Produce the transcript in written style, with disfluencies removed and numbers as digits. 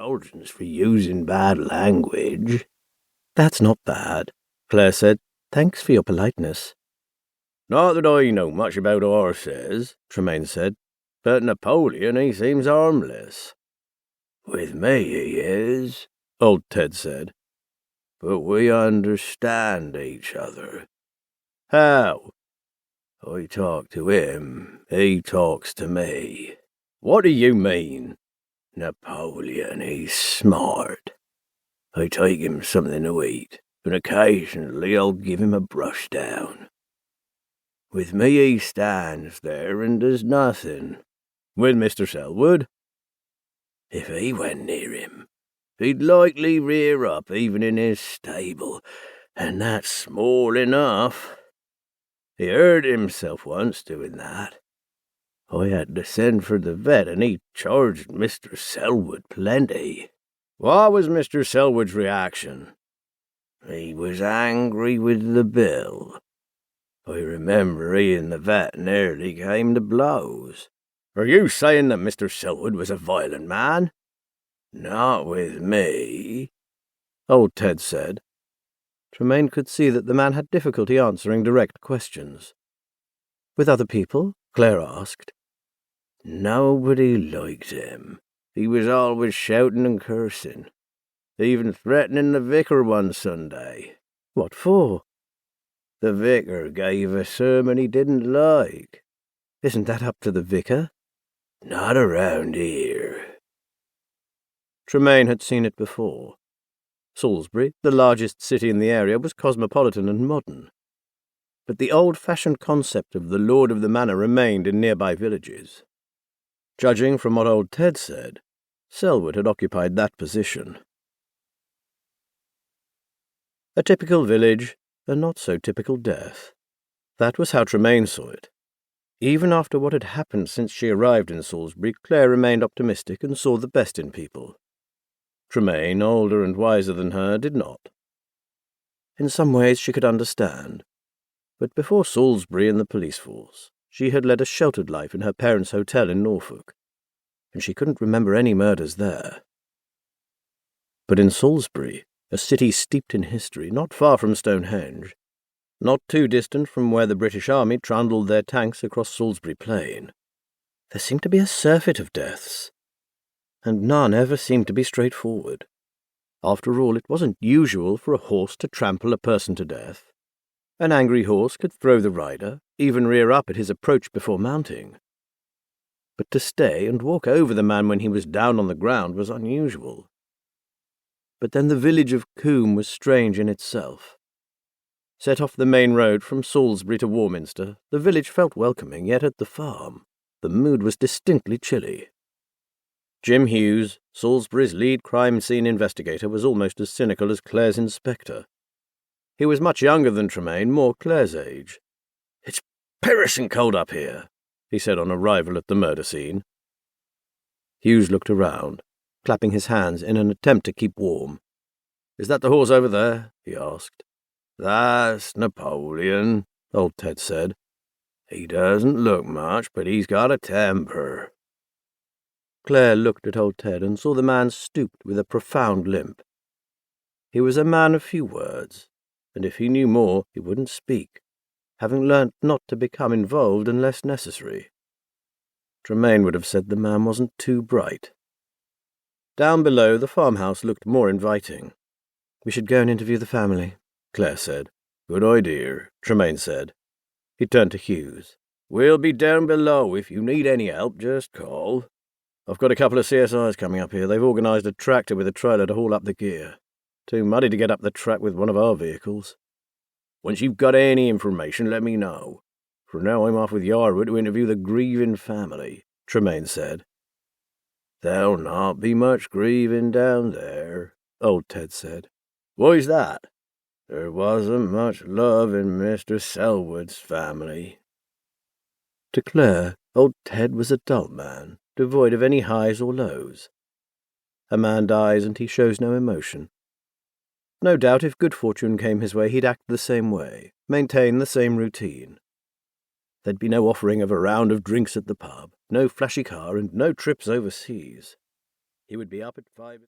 indulgence for using bad language." "That's not bad," Clare said. "Thanks for your politeness." "Not that I know much about horses," Tremayne said, "but Napoleon, he seems harmless." "With me he is," old Ted said. "But we understand each other." "How?" "I talk to him, he talks to me." "What do you mean?" "Napoleon, he's smart. I take him something to eat, and occasionally I'll give him a brush down. With me he stands there and does nothing." "With Mr. Selwood?" "If he went near him, he'd likely rear up even in his stable, and that's small enough. He hurt himself once doing that. I had to send for the vet, and he charged Mr. Selwood plenty." "What was Mr. Selwood's reaction?" "He was angry with the bill. I remember he and the vet nearly came to blows." "Are you saying that Mr. Selwood was a violent man?" "Not with me," old Ted said. Tremayne could see that the man had difficulty answering direct questions. "With other people?" Clare asked. "Nobody liked him. He was always shouting and cursing, even threatening the vicar one Sunday." "What for?" "The vicar gave a sermon he didn't like." "Isn't that up to the vicar?" "Not around here." Tremayne had seen it before. Salisbury, the largest city in the area, was cosmopolitan and modern. But the old-fashioned concept of the lord of the manor remained in nearby villages. Judging from what old Ted said, Selwood had occupied that position. A typical village, a not-so-typical death. That was how Tremayne saw it. Even after what had happened since she arrived in Salisbury, Clare remained optimistic and saw the best in people. Tremayne, older and wiser than her, did not. In some ways she could understand, but before Salisbury and the police force, she had led a sheltered life in her parents' hotel in Norfolk, and she couldn't remember any murders there. But in Salisbury, a city steeped in history, not far from Stonehenge, not too distant from where the British Army trundled their tanks across Salisbury Plain, there seemed to be a surfeit of deaths, and none ever seemed to be straightforward. After all, it wasn't usual for a horse to trample a person to death. An angry horse could throw the rider, even rear up at his approach before mounting. But to stay and walk over the man when he was down on the ground was unusual. But then the village of Coombe was strange in itself. Set off the main road from Salisbury to Warminster, the village felt welcoming, yet at the farm, the mood was distinctly chilly. Jim Hughes, Salisbury's lead crime scene investigator, was almost as cynical as Clare's inspector. He was much younger than Tremayne, more Clare's age. "It's perishing cold up here," he said on arrival at the murder scene. Hughes looked around, clapping his hands in an attempt to keep warm. "Is that the horse over there?" he asked. "That's Napoleon," old Ted said. "He doesn't look much, but he's got a temper." Clare looked at old Ted and saw the man stooped with a profound limp. He was a man of few words, and if he knew more, he wouldn't speak, having learnt not to become involved unless necessary. Tremayne would have said the man wasn't too bright. Down below, the farmhouse looked more inviting. "We should go and interview the family," Clare said. "Good idea," Tremayne said. He turned to Hughes. "We'll be down below. If you need any help, just call. I've got a couple of CSIs coming up here. They've organised a tractor with a trailer to haul up the gear. Too muddy to get up the track with one of our vehicles. Once you've got any information, let me know. For now I'm off with Yarwood to interview the grieving family," Tremayne said. "There'll not be much grieving down there," old Ted said. "Why's that?" "There wasn't much love in Mr. Selwood's family." To Clare, old Ted was a dull man, devoid of any highs or lows. A man dies and he shows no emotion. No doubt if good fortune came his way, he'd act the same way, maintain the same routine. There'd be no offering of a round of drinks at the pub, no flashy car, and no trips overseas. He would be up at 5